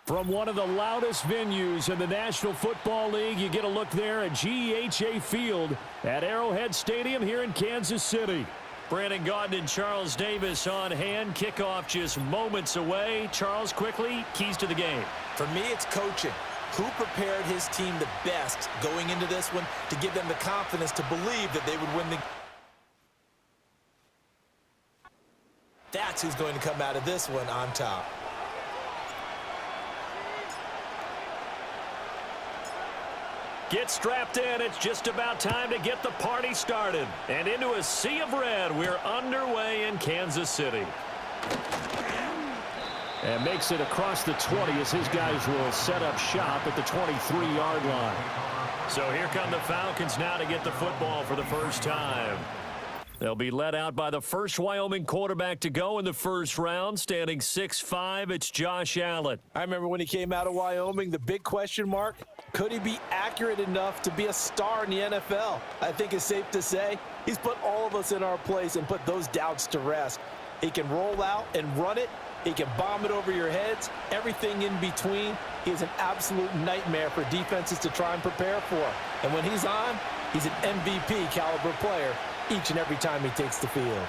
From one of the loudest venues in the National Football League, you get a look there at GEHA Field at Arrowhead Stadium here in Kansas City. Brandon Gaudin and Charles Davis on hand. Kickoff just moments away. Charles, quickly, keys to the game. For me, it's coaching. Who prepared his team the best going into this one to give them the confidence to believe that they would win the game? That's who's going to come out of this one on top. Get strapped in. It's just about time to get the party started. And into a sea of red, we're underway in Kansas City. And makes it across the 20 as his guys will set up shop at the 23-yard line. So here come the Falcons now to get the football for the first time. They'll be led out by the first Wyoming quarterback to go in the first round, standing 6'5". It's Josh Allen. I remember when he came out of Wyoming, the big question mark, could he be accurate enough to be a star in the NFL? I think it's safe to say he's put all of us in our place and put those doubts to rest. He can roll out and run it. He can bomb it over your heads. Everything in between. He is an absolute nightmare for defenses to try and prepare for. And when he's on, he's an MVP caliber player each and every time he takes the field.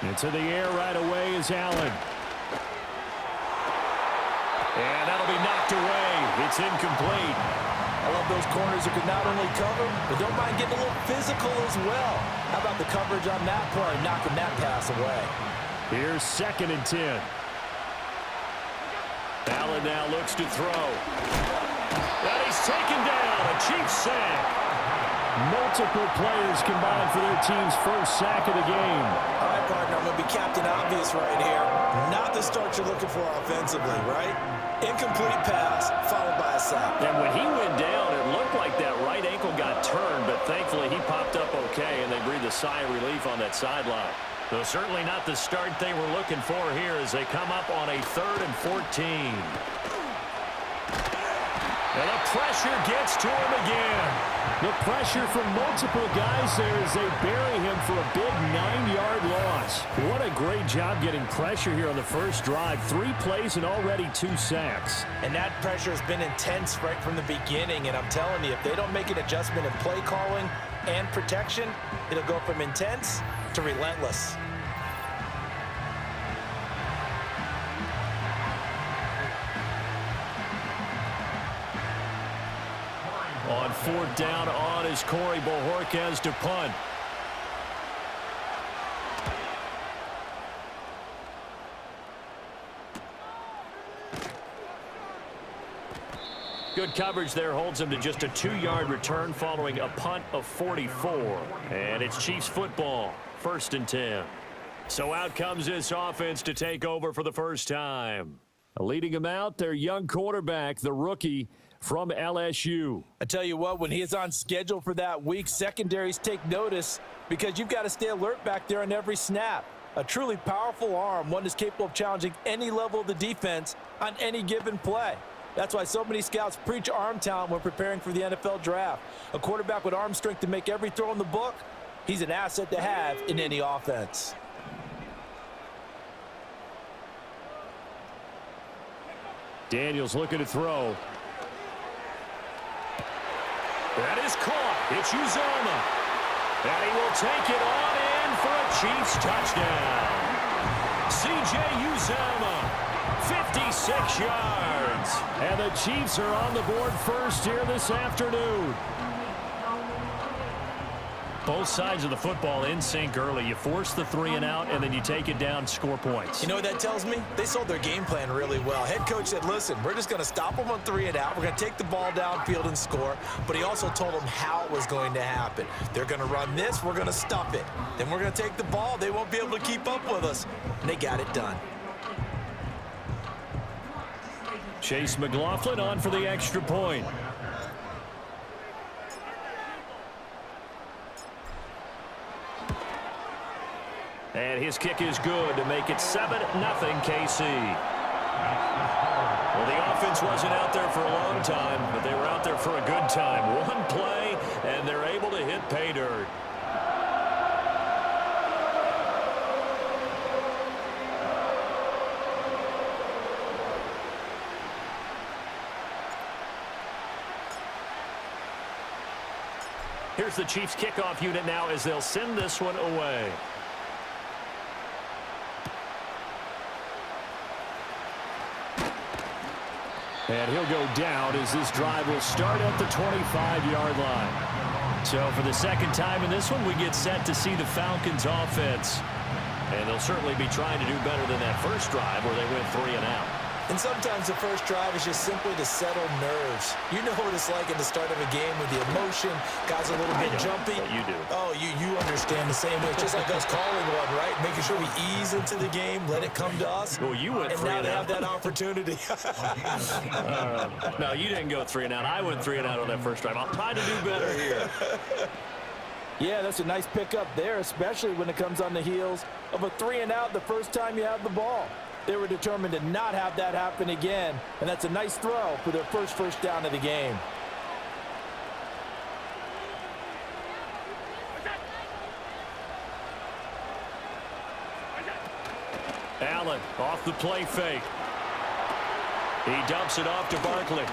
Into the air right away is Allen. And that'll be knocked away. It's incomplete. I love those corners who can not only cover, but don't mind getting a little physical as well. How about the coverage on that play, knocking that pass away? Here's 2nd and 10. Allen now looks to throw. And he's taken down. A Chiefs sack. Multiple players combined for their team's first sack of the game. All right, partner, I'm going to be Captain Obvious right here. Not the start you're looking for offensively, right? Incomplete pass, followed by a sack. And when he went down, it looked like that right ankle got turned, but thankfully he popped up okay, and they breathed a sigh of relief on that sideline. Though certainly not the start they were looking for here as they come up on a 3rd and 14. And the pressure gets to him again. The pressure from multiple guys there as they bury him for a big 9-yard loss. What a great job getting pressure here on the first drive. 3 plays and already 2 sacks. And that pressure has been intense right from the beginning. And I'm telling you, if they don't make an adjustment in play calling and protection, it'll go from intense to relentless. On 4th down on is Corey Bojorquez to punt. Good coverage there holds him to just a 2-yard return following a punt of 44. And it's Chiefs football, 1st and 10. So out comes this offense to take over for the first time. Leading him out, their young quarterback, the rookie from LSU. I tell you what, when he is on schedule for that week, secondaries take notice because you've got to stay alert back there on every snap. A truly powerful arm, one that's capable of challenging any level of the defense on any given play. That's why so many scouts preach arm talent when preparing for the NFL draft. A quarterback with arm strength to make every throw in the book, he's an asset to have in any offense. Daniels looking to throw. That is caught. It's Uzomah. And he will take it on in for a Chiefs touchdown. C.J. Uzomah, 56 yards. And the Chiefs are on the board first here this afternoon. Both sides of the football in sync early. You force the 3-and-out, and then you take it down, score points. You know what that tells me? They sold their game plan really well. Head coach said, listen, we're just going to stop them on 3-and-out. We're going to take the ball downfield and score. But he also told them how it was going to happen. They're going to run this. We're going to stuff it. Then we're going to take the ball. They won't be able to keep up with us. And they got it done. Chase McLaughlin on for the extra point. And his kick is good to make it 7-0 KC. Well, the offense wasn't out there for a long time, but they were out there for a good time. One play, and they're able to hit pay dirt. Here's the Chiefs kickoff unit now as they'll send this one away. And he'll go down as this drive will start at the 25-yard line. So for the second time in this one, we get set to see the Falcons offense. And they'll certainly be trying to do better than that first drive where they went 3 and out. And sometimes the first drive is just simply to settle nerves. You know what it's like at the start of a game with the emotion. Guys are a little bit jumpy. But you do. Oh, you understand the same way. Just like us calling one, right? Making sure we ease into the game, let it come to us. Well, you went 3 and now and they out. have that opportunity. No, you didn't go 3 and out. I went 3 and out on that first drive. I'll try to do better here. Yeah, that's a nice pickup there, especially when it comes on the heels of a 3 and out the first time you have the ball. They were determined to not have that happen again, and that's a nice throw for their first down of the game. Allen off the play fake. He dumps it off to Barkley.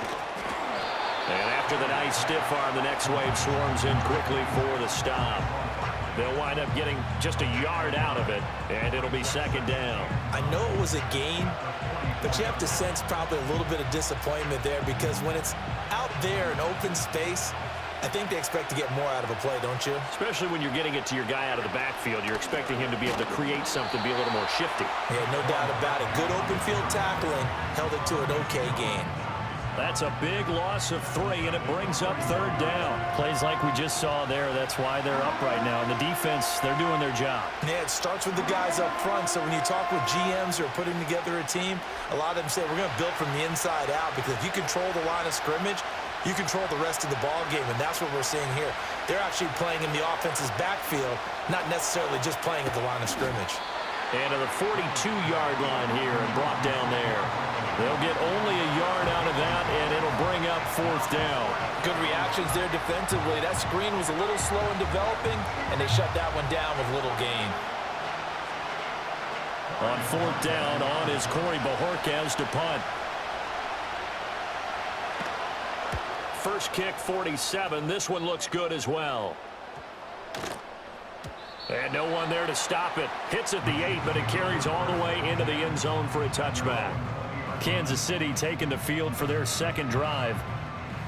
And after the nice stiff arm, the next wave swarms in quickly for the stop. They'll wind up getting just a yard out of it, and it'll be second down. I know it was a gain, but you have to sense probably a little bit of disappointment there because when it's out there in open space, I think they expect to get more out of a play, don't you? Especially when you're getting it to your guy out of the backfield. You're expecting him to be able to create something, be a little more shifty. Yeah, no doubt about it. Good open field tackling held it to an okay gain. That's a big loss of 3, and it brings up third down. Plays like we just saw there. That's why they're up right now. And the defense, they're doing their job. Yeah, it starts with the guys up front. So when you talk with GMs who are putting together a team, a lot of them say we're going to build from the inside out because if you control the line of scrimmage, you control the rest of the ball game, and that's what we're seeing here. They're actually playing in the offense's backfield, not necessarily just playing at the line of scrimmage. And to the 42-yard line here and brought down there. They'll get only a yard out of that, and it'll bring up fourth down. Good reactions there defensively. That screen was a little slow in developing, and they shut that one down with little gain. On fourth down, on is Corey Bajorquez to punt. First kick, 47. This one looks good as well. And no one there to stop it. Hits at the 8, but it carries all the way into the end zone for a touchback. Kansas City taking the field for their second drive.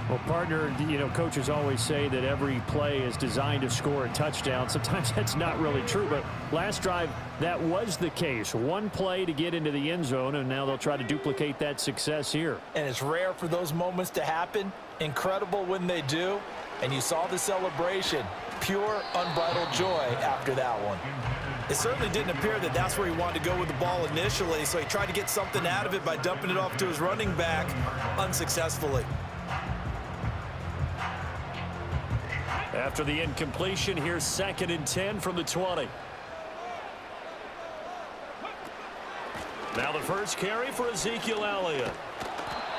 Well, partner, coaches always say that every play is designed to score a touchdown. Sometimes that's not really true, but last drive, that was the case. One play to get into the end zone, and now they'll try to duplicate that success here. And it's rare for those moments to happen. Incredible when they do. And you saw the celebration. Pure, unbridled joy after that one. It certainly didn't appear that that's where he wanted to go with the ball initially, so he tried to get something out of it by dumping it off to his running back unsuccessfully. After the incompletion, here's 2nd and 10 from the 20. Now the first carry for Ezekiel Elliott.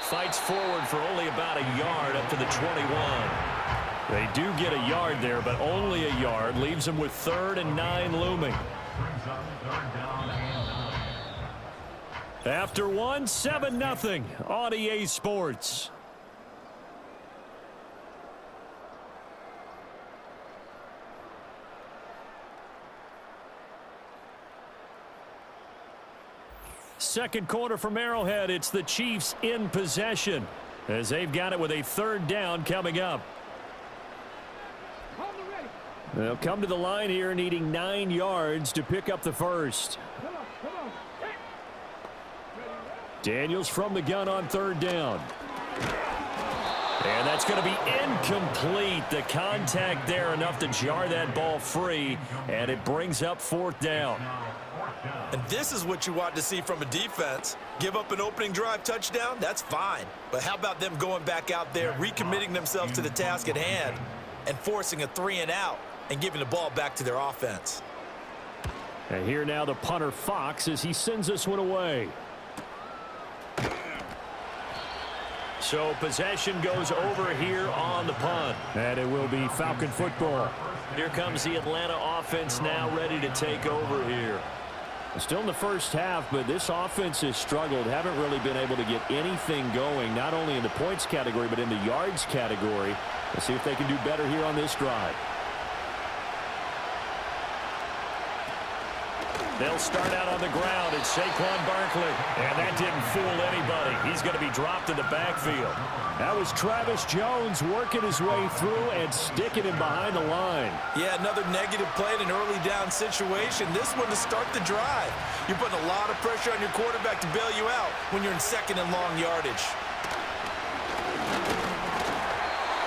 Fights forward for only about a yard up to the 21. They do get a yard there, but only a yard. Leaves them with 3rd and 9 looming. After one, 7-0 on EA Sports. Second quarter from Arrowhead. It's the Chiefs in possession as they've got it with a 3rd down coming up. They'll come to the line here needing 9 yards to pick up the first. Daniels from the gun on 3rd down. And that's going to be incomplete. The contact there enough to jar that ball free, and it brings up 4th down. And this is what you want to see from a defense. Give up an opening drive touchdown, that's fine. But how about them going back out there, recommitting themselves to the task at hand, and forcing a 3 and out, and giving the ball back to their offense. And here now the punter Fox as he sends this one away. So possession goes over here on the punt. And it will be Falcon football. Here comes the Atlanta offense now ready to take over here. Still in the first half, but this offense has struggled. Haven't really been able to get anything going, not only in the points category, but in the yards category. Let's see if they can do better here on this drive. They'll start out on the ground. It's Saquon Barkley. And that didn't fool anybody. He's going to be dropped in the backfield. That was Travis Jones working his way through and sticking him behind the line. Yeah, another negative play in an early down situation. This one to start the drive. You're putting a lot of pressure on your quarterback to bail you out when you're in second and long yardage.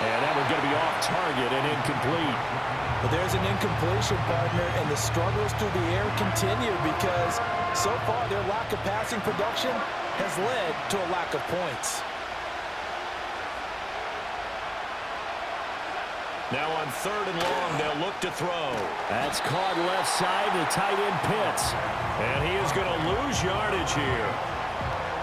And that one's going to be off target and incomplete. But there's an incompletion, partner, and the struggles through the air continue because so far their lack of passing production has led to a lack of points. Now on 3rd and long, they'll look to throw. That's caught left side to tight end Pitts. And he is going to lose yardage here.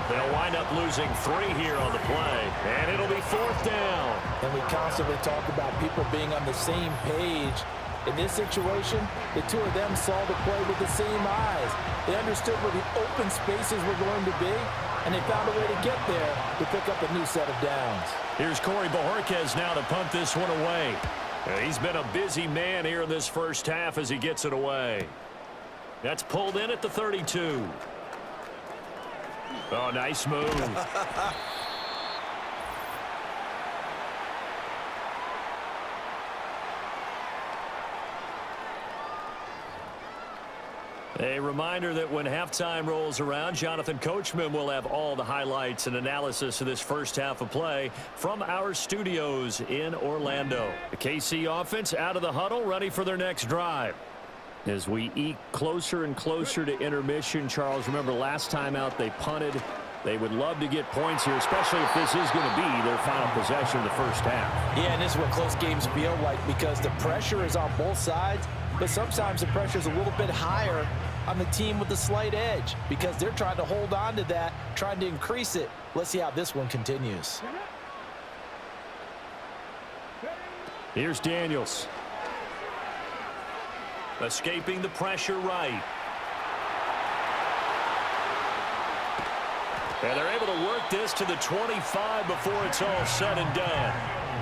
They'll wind up losing 3 here on the play, and it'll be 4th down. And we constantly talk about people being on the same page. In this situation, the two of them saw the play with the same eyes. They understood where the open spaces were going to be, and they found a way to get there to pick up a new set of downs. Here's Corey Bojorquez now to punt this one away. He's been a busy man here in this first half as he gets it away. That's pulled in at the 32. Oh, nice move. A reminder that when halftime rolls around, Jonathan Coachman will have all the highlights and analysis of this first half of play from our studios in Orlando. The KC offense out of the huddle, ready for their next drive. As we eke closer and closer to intermission, Charles, remember last time out they punted. They would love to get points here, especially if this is going to be their final possession of the first half. Yeah, and this is what close games feel like because the pressure is on both sides, but sometimes the pressure is a little bit higher on the team with the slight edge because they're trying to hold on to that, trying to increase it. Let's see how this one continues. Here's Daniels. Escaping the pressure right. And they're able to work this to the 25 before it's all said and done.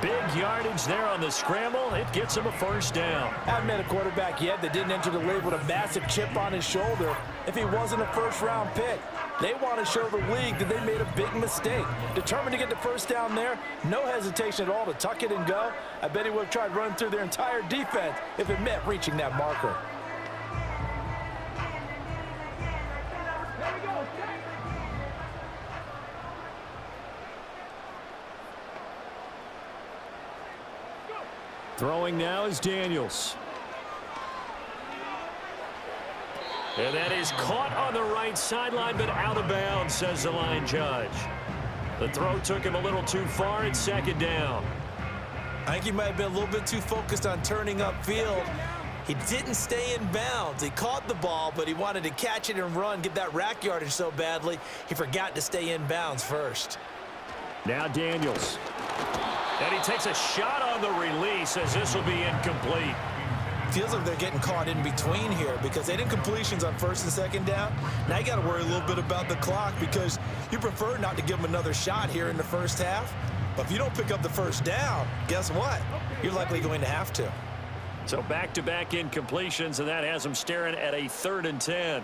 Big yardage there on the scramble. It gets him a first down. I haven't met a quarterback yet that didn't enter the league with a massive chip on his shoulder if he wasn't a first-round pick. They want to show the league that they made a big mistake. Determined to get the first down there, no hesitation at all to tuck it and go. I bet he would have tried running through their entire defense if it meant reaching that marker. Throwing now is Daniels. And that is caught on the right sideline, but out of bounds, says the line judge. The throw took him a little too far. It's 2nd down. I think he might have been a little bit too focused on turning upfield. He didn't stay in bounds. He caught the ball, but he wanted to catch it and run, get that rack yardage so badly, he forgot to stay in bounds first. Now Daniels. And he takes a shot on the release as this will be incomplete. Feels like they're getting caught in between here because they didn't completions on 1st and 2nd down. Now you got to worry a little bit about the clock because you prefer not to give them another shot here in the first half. But if you don't pick up the first down, guess what? You're likely going to have to. So back-to-back incompletions, and that has them staring at a 3rd and 10.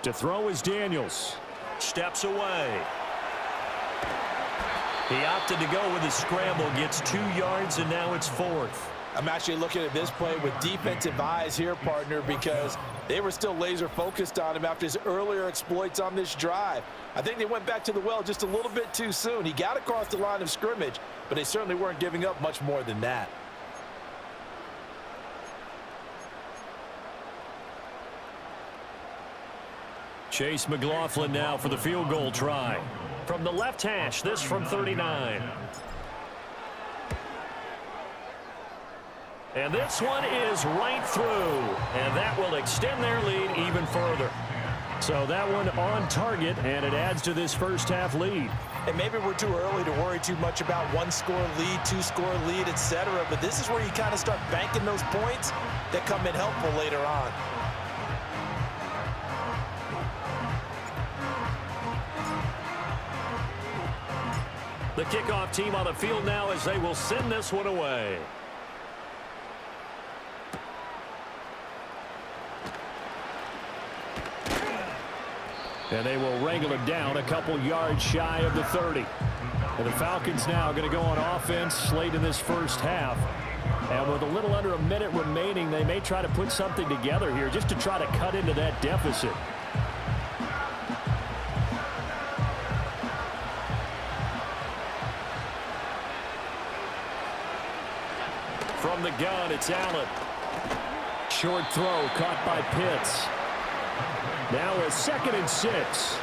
To throw is Daniels. Steps away. He opted to go with a scramble, gets 2 yards, and now it's 4th. I'm actually looking at this play with defensive eyes here, partner, because they were still laser focused on him after his earlier exploits on this drive. I think they went back to the well just a little bit too soon. He got across the line of scrimmage, but they certainly weren't giving up much more than that. Chase McLaughlin now for the field goal try. From the left hash, this from 39. And this one is right through, and that will extend their lead even further. So that one on target, and it adds to this first half lead. And maybe we're too early to worry too much about 1-score lead, 2-score lead, etc. But this is where you kind of start banking those points that come in helpful later on. The kickoff team on the field now as they will send this one away. And they will wrangle it down a couple yards shy of the 30. And the Falcons now going to go on offense late in this first half. And with a little under a minute remaining, they may try to put something together here just to try to cut into that deficit. From the gun, it's Allen. Short throw caught by Pitts. Now a 2nd and 6.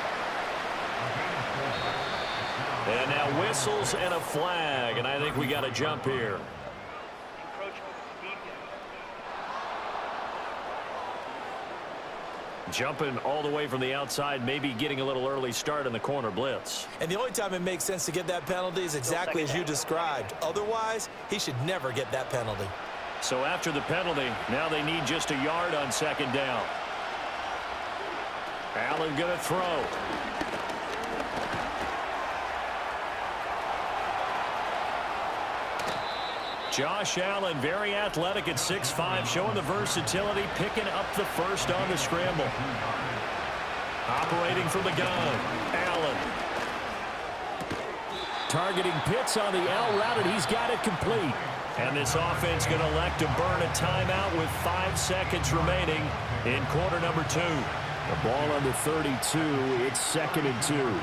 And now whistles and a flag, and I think we got a jump here. Jumping all the way from the outside, maybe getting a little early start in the corner blitz. And the only time it makes sense to get that penalty is exactly as you described. Otherwise, he should never get that penalty. So after the penalty, now they need just a yard on 2nd down. Allen going to throw. Josh Allen, very athletic at 6'5", showing the versatility, picking up the first on the scramble. Operating from the gun, Allen. Targeting Pitts on the L route, and he's got it complete. And this offense going to elect to burn a timeout with 5 seconds remaining in quarter number 2. The ball on the 32, it's 2nd and 2.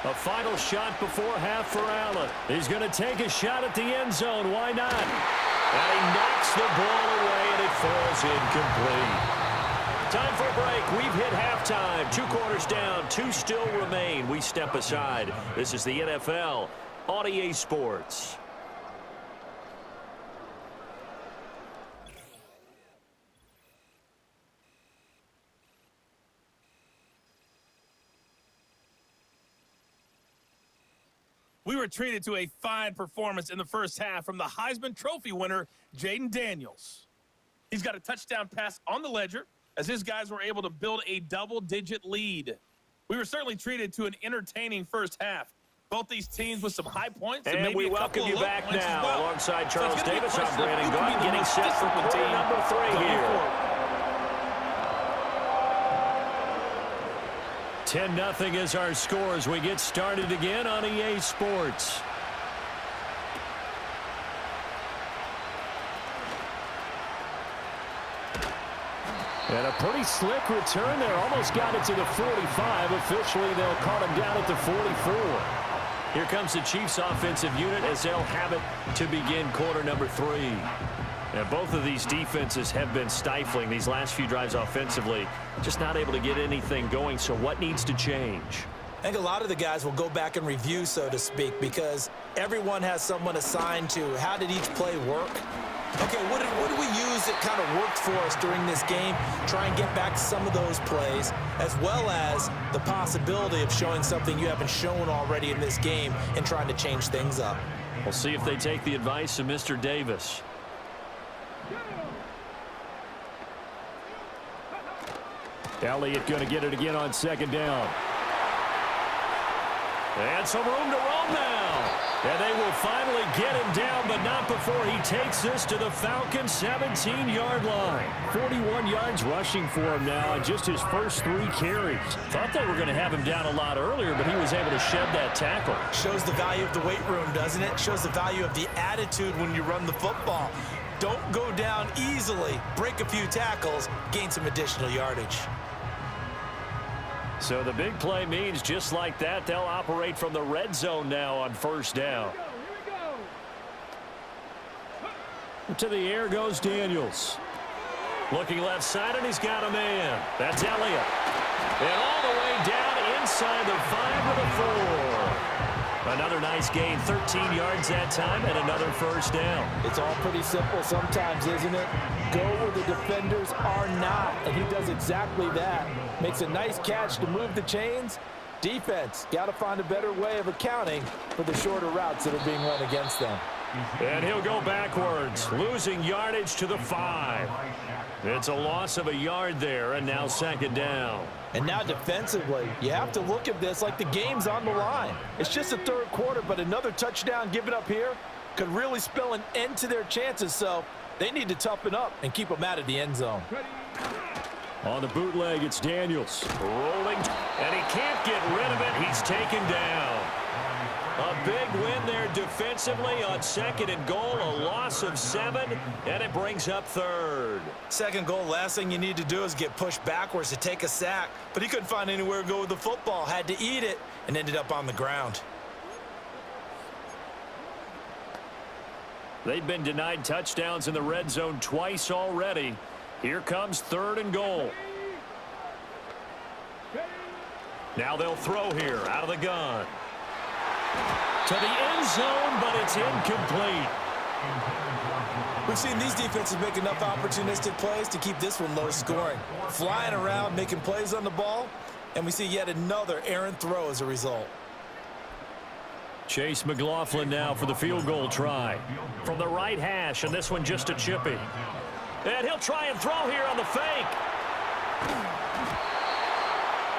A final shot before half for Allen. He's going to take a shot at the end zone. Why not? And he knocks the ball away, and it falls incomplete. Time for a break. We've hit halftime. 2 quarters down. 2 still remain. We step aside. This is the NFL on EA Sports. We were treated to a fine performance in the first half from the Heisman Trophy winner, Jaden Daniels. He's got a touchdown pass on the ledger as his guys were able to build a double-digit lead. We were certainly treated to an entertaining first half. Both these teams with some high points. And maybe we welcome you back now well. alongside Charles Davis. I'm Brandon Gordon Gordon getting set for quarter number 3 here. 10-0 is our score as we get started again on EA Sports. And a pretty slick return there. Almost got it to the 45. Officially, they'll call him down at the 44. Here comes the Chiefs offensive unit as they'll have it to begin quarter number 3. And both of these defenses have been stifling these last few drives offensively. Just not able to get anything going. So what needs to change? I think a lot of the guys will go back and review, so to speak, because everyone has someone assigned to how did each play work. Okay, what did we use that kind of worked for us during this game? Try and get back to some of those plays, as well as the possibility of showing something you haven't shown already in this game and trying to change things up. We'll see if they take the advice of Mr. Davis. Elliott going to get it again on 2nd down. And some room to roam now. And they will finally get him down, but not before he takes this to the Falcons' 17-yard line. 41 yards rushing for him now in just his first 3 carries. Thought they were going to have him down a lot earlier, but he was able to shed that tackle. Shows the value of the weight room, doesn't it? Shows the value of the attitude when you run the football. Don't go down easily. Break a few tackles, gain some additional yardage. So the big play means just like that, they'll operate from the red zone now on 1st down. To the air goes Daniels. Looking left side, and he's got a man. That's Elliott. And all the way down inside the 5 to the 4. Another nice gain, 13 yards that time, and another 1st down. It's all pretty simple sometimes, isn't it? Go where the defenders are not, and he does exactly that. Makes a nice catch to move the chains. Defense, got to find a better way of accounting for the shorter routes that are being run against them. And he'll go backwards, losing yardage to the 5. It's a loss of a yard there, and now 2nd down. And now defensively, you have to look at this like the game's on the line. It's just the third quarter, but another touchdown given up here could really spell an end to their chances. So they need to toughen up and keep them out of the end zone. On the bootleg, it's Daniels. Rolling, and he can't get rid of it. He's taken down. A big win there defensively on 2nd and goal, a loss of 7, and it brings up 3rd. Second goal, last thing you need to do is get pushed backwards to take a sack. But he couldn't find anywhere to go with the football, had to eat it, and ended up on the ground. They've been denied touchdowns in the red zone twice already. Here comes 3rd and goal. Now they'll throw here out of the gun. To the end zone, but it's incomplete. We've seen these defenses make enough opportunistic plays to keep this one low scoring. Flying around, making plays on the ball, and we see yet another errant throw as a result. Chase McLaughlin now for the field goal try. From the right hash, and this one just a chippy. And he'll try and throw here on the fake.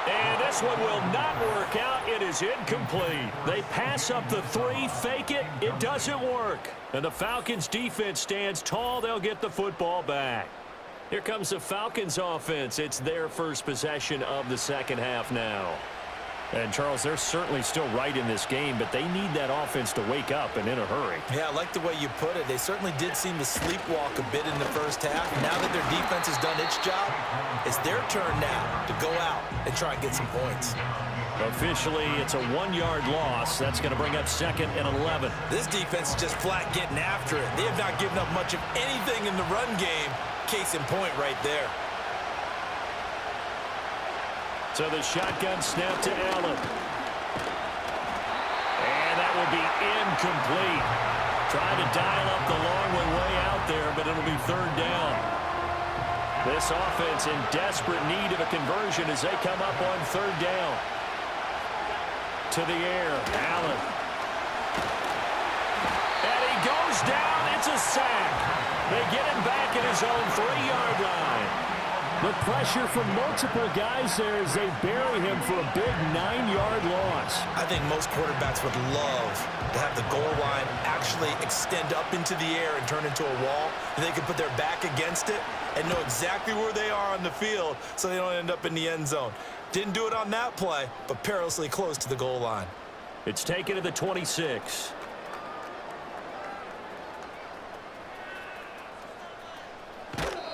And this one will not work out. It is incomplete. They pass up the 3, fake it. It doesn't work. And the Falcons defense stands tall. They'll get the football back. Here comes the Falcons offense. It's their first possession of the second half now. And, Charles, they're certainly still right in this game, but they need that offense to wake up and in a hurry. Yeah, I like the way you put it. They certainly did seem to sleepwalk a bit in the first half. Now that their defense has done its job, it's their turn now to go out and try and get some points. Officially, it's a 1-yard loss. That's going to bring up 2nd and 11. This defense is just flat getting after it. They have not given up much of anything in the run game. Case in point right there. So the shotgun snap to Allen. And that will be incomplete. Trying to dial up the long way out there, but it'll be 3rd down. This offense in desperate need of a conversion as they come up on 3rd down. To the air, Allen. And he goes down. It's a sack. They get him back at his own 3-yard line. The pressure from multiple guys there as they bury him for a big 9-yard loss. I think most quarterbacks would love to have the goal line actually extend up into the air and turn into a wall. And they can put their back against it and know exactly where they are on the field so they don't end up in the end zone. Didn't do it on that play, but perilously close to the goal line. It's taken to the 26.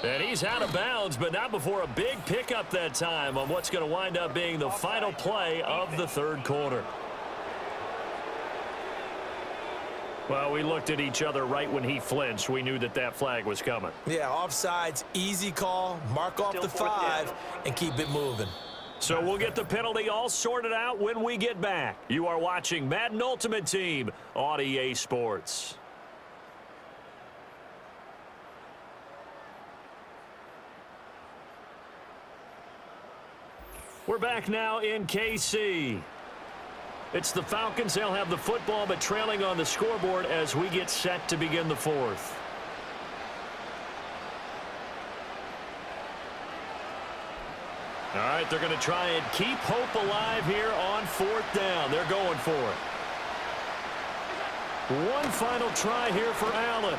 And he's out of bounds, but not before a big pickup that time on what's going to wind up being the final play of the 3rd quarter. Well, we looked at each other right when he flinched. We knew that that flag was coming. Yeah, offsides, easy call, mark off the 5, and keep it moving. So we'll get the penalty all sorted out when we get back. You are watching Madden Ultimate Team on EA Sports. We're back now in KC. It's the Falcons. They'll have the football, but trailing on the scoreboard as we get set to begin the 4th. All right, they're going to try and keep hope alive here on 4th down. They're going for it. One final try here for Allen.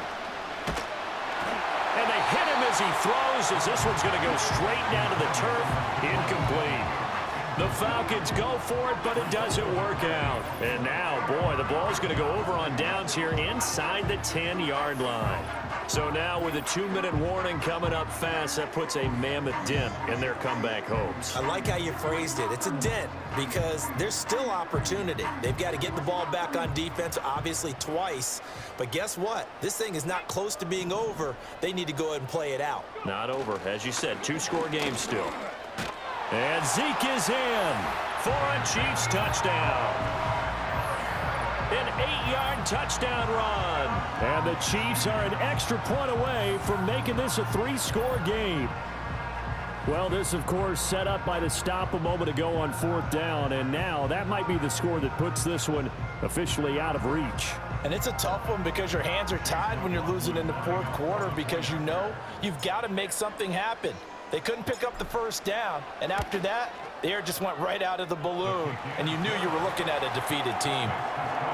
And they hit him as he throws, as this one's going to go straight down to the turf. Incomplete. The Falcons go for it, but it doesn't work out. And now, boy, the ball's going to go over on downs here inside the 10-yard line. So now with a 2-minute warning coming up fast, that puts a mammoth dent in their comeback hopes. I like how you phrased it. It's a dent because there's still opportunity. They've got to get the ball back on defense, obviously twice. But guess what? This thing is not close to being over. They need to go ahead and play it out. Not over. As you said, 2-score game still. And Zeke is in for a Chiefs touchdown. An 8-yard touchdown run. And the Chiefs are an extra point away from making this a 3-score game. Well, this, of course, set up by the stop a moment ago on 4th down. And now that might be the score that puts this one officially out of reach. And it's a tough one because your hands are tied when you're losing in the 4th quarter because you know you've got to make something happen. They couldn't pick up the 1st down, and after that, The air just went right out of the balloon, and you knew you were looking at a defeated team.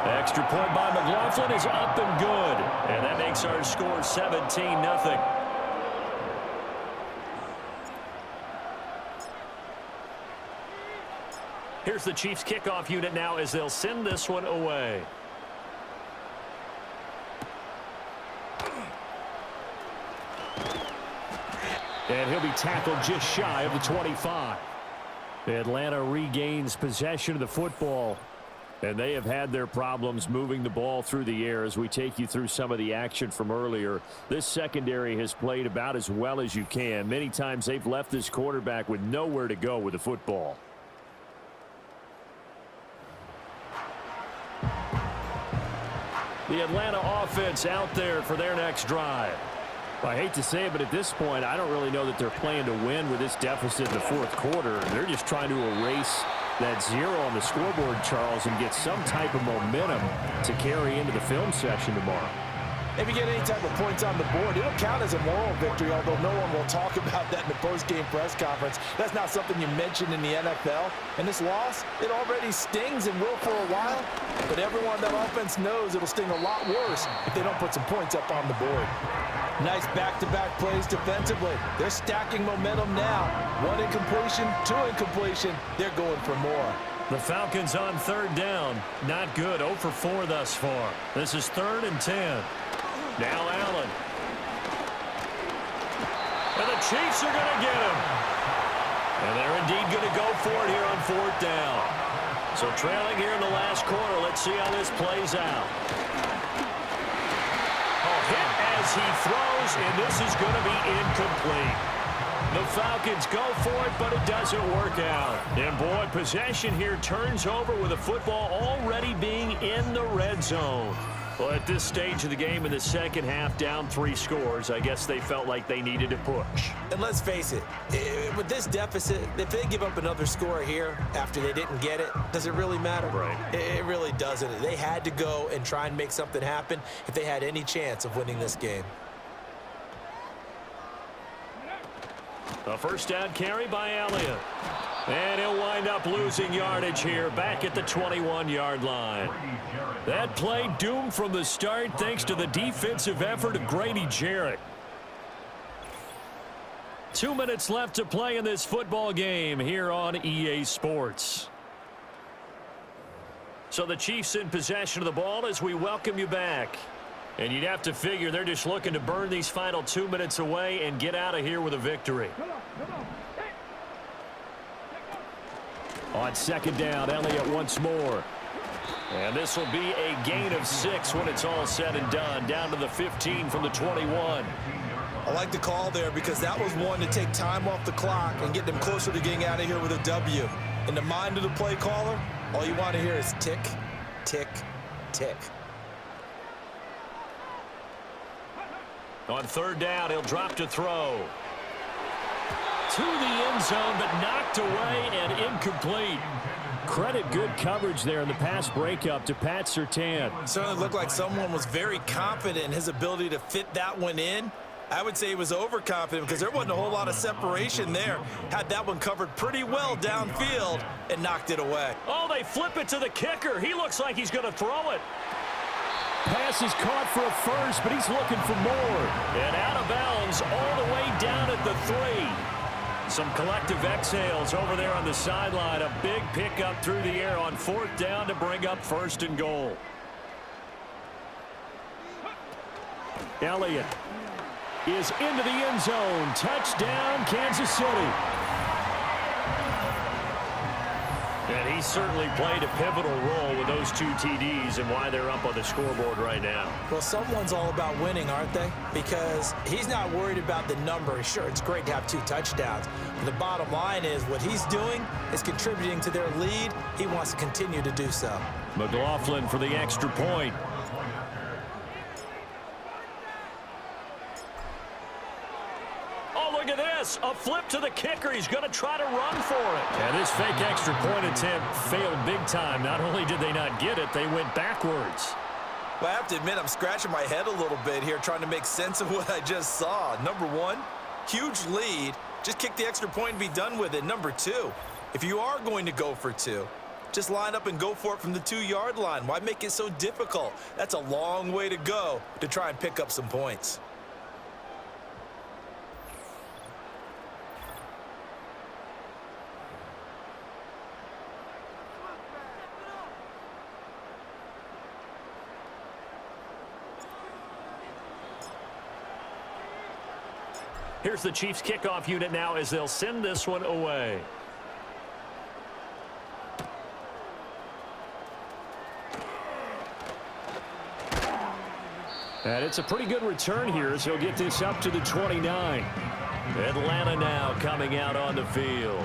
The extra point by McLaughlin is up and good. And that makes our score 17-0. Here's the Chiefs kickoff unit now as they'll send this one away. And he'll be tackled just shy of the 25. Atlanta regains possession of the football. And they have had their problems moving the ball through the air as we take you through some of the action from earlier. This secondary has played about as well as you can. Many times they've left this quarterback with nowhere to go with the football. The Atlanta offense out there for their next drive. I hate to say it, but at this point, I don't really know that they're playing to win with this deficit in the fourth quarter. They're just trying to erase that zero on the scoreboard, Charles, and get some type of momentum to carry into the film session tomorrow. If you get any type of points on the board, it'll count as a moral victory, although no one will talk about that in the post-game press conference. That's not something you mention in the NFL. And this loss, it already stings and will for a while, but everyone on that offense knows it'll sting a lot worse if they don't put some points up on the board. Nice back-to-back plays defensively. They're stacking momentum now. 1 incompletion, 2 incompletion. They're going for more. The Falcons on third down. Not good. 0 for 4 thus far. This is 3rd and 10. Now Allen. And the Chiefs are going to get him. And they're indeed going to go for it here on 4th down. So trailing here in the last quarter. Let's see how this plays out. Hit as he throws, and this is going to be incomplete. The Falcons go for it, but it doesn't work out. And boy, possession here turns over with the football already being in the red zone. Well, at this stage of the game in the second half, down 3 scores, I guess they felt like they needed to push. And let's face it, with this deficit, if they give up another score here after they didn't get it, does it really matter? Right. It really doesn't. They had to go and try and make something happen if they had any chance of winning this game. A first down carry by Elliott. And he'll wind up losing yardage here back at the 21-yard line. That play doomed from the start thanks to the defensive effort of Grady Jarrett. 2 minutes left to play in this football game here on EA Sports. So the Chiefs in possession of the ball as we welcome you back. And you'd have to figure they're just looking to burn these final 2 minutes away and get out of here with a victory. On second down, Elliott once more. And this will be a gain of 6 when it's all said and done. Down to the 15 from the 21. I like the call there because that was one to take time off the clock and get them closer to getting out of here with a W. In the mind of the play caller, all you want to hear is tick, tick, tick. On third down, he'll drop to throw. To the end zone, but knocked away and incomplete. Credit good coverage there in the pass breakup to Pat Surtain. Certainly looked like someone was very confident in his ability to fit that one in. I would say he was overconfident because there wasn't a whole lot of separation there. Had that one covered pretty well downfield and knocked it away. Oh, they flip it to the kicker. He looks like he's going to throw it. Pass is caught for a first, but he's looking for more. And out of bounds all the way down at the 3. Some collective exhales over there on the sideline. A big pickup through the air on 4th down to bring up 1st and goal. Elliott is into the end zone. Touchdown, Kansas City. And he certainly played a pivotal role with those 2 TDs and why they're up on the scoreboard right now. Well, someone's all about winning, aren't they? Because he's not worried about the number. Sure, it's great to have 2 touchdowns. But the bottom line is what he's doing is contributing to their lead. He wants to continue to do so. McLaughlin for the extra point. Look at this. A flip to the kicker. He's going to try to run for it. And this fake extra point attempt failed big time. Not only did they not get it, they went backwards. Well, I have to admit, I'm scratching my head a little bit here trying to make sense of what I just saw. Number 1, huge lead. Just kick the extra point and be done with it. Number 2, If you are going to go for two, just line up and go for it from the 2-yard line. Why make it so difficult? That's a long way to go to try and pick up some points. Here's the Chiefs kickoff unit now as they'll send this one away. And it's a pretty good return here as he'll get this up to the 29. Atlanta now coming out on the field.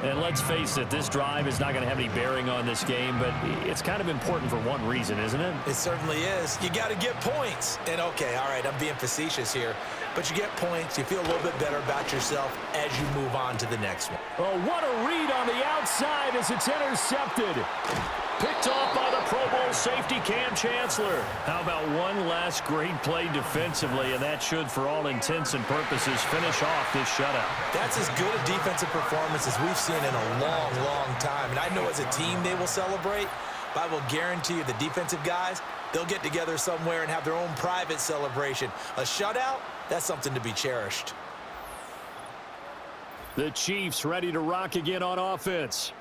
And let's face it, this drive is not going to have any bearing on this game, but it's kind of important for one reason, isn't it? It certainly is. You got to get points. And, okay, all right, I'm being facetious here. But you get points, you feel a little bit better about yourself as you move on to the next one. Oh, what a read on the outside as it's intercepted. Picked off by the Pro Bowl safety Cam Chancellor. How about one last great play defensively, and that should, for all intents and purposes, finish off this shutout. That's as good a defensive performance as we've seen in a long, long time. And I know as a team they will celebrate, but I will guarantee you the defensive guys, they'll get together somewhere and have their own private celebration. A shutout, that's something to be cherished. The Chiefs ready to rock again on offense.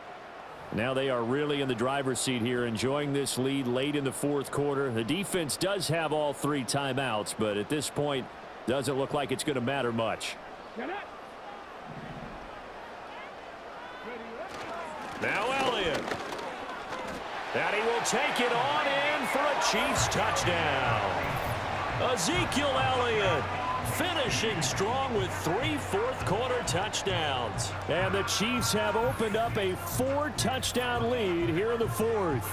Now they are really in the driver's seat here, enjoying this lead late in the fourth quarter. The defense does have all 3 timeouts, but at this point, doesn't look like it's going to matter much. Now Elliott. And he will take it on in for a Chiefs touchdown. Ezekiel Elliott finishing strong with 3 fourth-quarter touchdowns. And the Chiefs have opened up a 4-touchdown lead here in the fourth.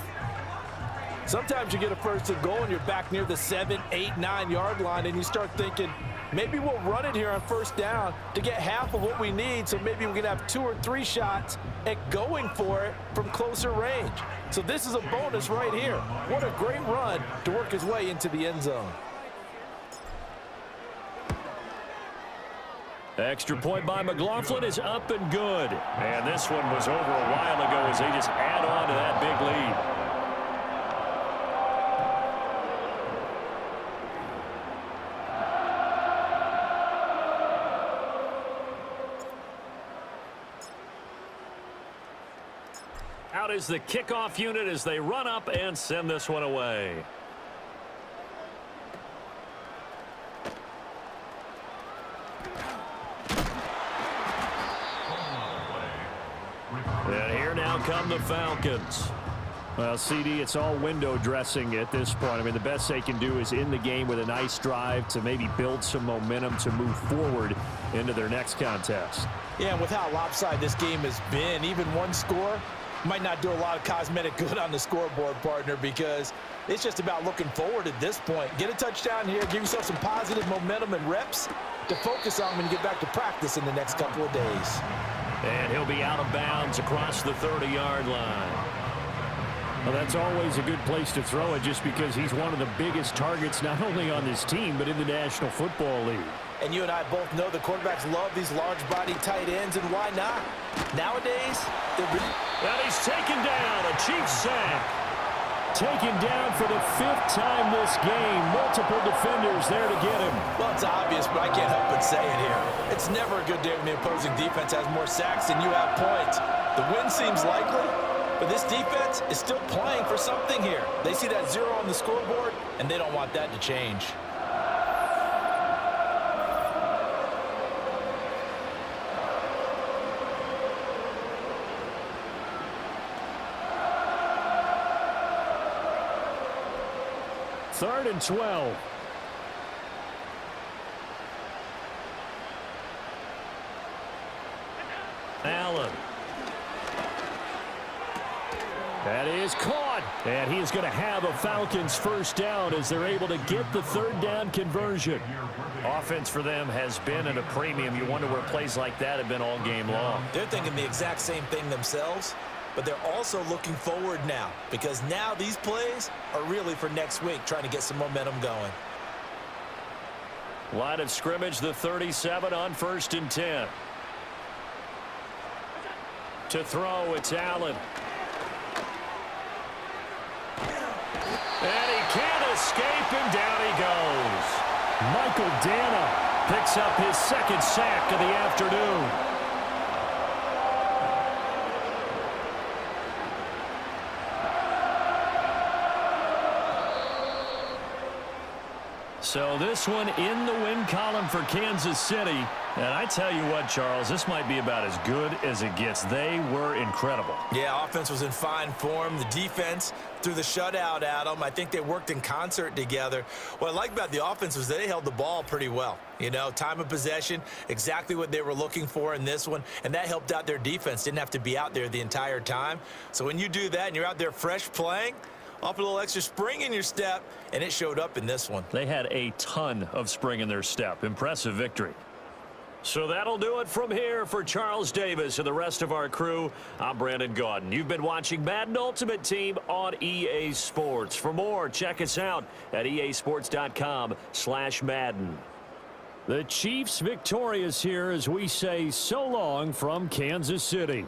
Sometimes you get a first and goal and you're back near the 7, 8, 9-yard line and you start thinking, maybe we'll run it here on first down to get half of what we need, so maybe we can have 2 or 3 shots at going for it from closer range. So this is a bonus right here. What a great run to work his way into the end zone. Extra point by McLaughlin is up and good. And this one was over a while ago as they just add on to that big lead. Out is the kickoff unit as they run up and send this one away. And here now come the Falcons. Well, CD, it's all window dressing at this point. I mean, the best they can do is end the game with a nice drive to maybe build some momentum to move forward into their next contest. Yeah, and with how lopsided this game has been, even one score might not do a lot of cosmetic good on the scoreboard, partner, because it's just about looking forward at this point. Get a touchdown here, give yourself some positive momentum and reps to focus on when you get back to practice in the next couple of days. And he'll be out of bounds across the 30-yard line. Well, that's always a good place to throw it just because he's one of the biggest targets not only on this team but in the National Football League. And you and I both know the quarterbacks love these large-body tight ends, and why not? Nowadays, and he's taken down, a Chiefs sack. Taken down for the 5th time this game. Multiple defenders there to get him. Well, it's obvious, but I can't help but say it here. It's never a good day when the opposing defense has more sacks than you have points. The win seems likely, but this defense is still playing for something here. They see that 0 on the scoreboard, and they don't want that to change. Third and 12. Allen. That is caught. And he is going to have a Falcons first down as they're able to get the 3rd down conversion. Offense for them has been at a premium. You wonder where plays like that have been all game long. They're thinking the exact same thing themselves, but they're also looking forward now because now these plays are really for next week, trying to get some momentum going. Line of scrimmage, the 37 on 1st and 10. To throw, it's Allen. And he can't escape, and down he goes. Michael Dana Picks up his second sack of the afternoon. So this one in the win column for Kansas City. And I tell you what, Charles, this might be about as good as it gets. They were incredible. Yeah, offense was in fine form. The defense threw the shutout at them. I think they worked in concert together. What I like about the offense was they held the ball pretty well. You know, time of possession, exactly what they were looking for in this one, and that helped out their defense. Didn't have to be out there the entire time. So when you do that and you're out there fresh playing, off a little extra spring in your step, and it showed up in this one. They had a ton of spring in their step. Impressive victory. So that'll do it from here for Charles Davis and the rest of our crew. I'm Brandon Gaudin. You've been watching Madden Ultimate Team on EA Sports. For more, check us out at easports.com/Madden. The Chiefs victorious here as we say so long from Kansas City.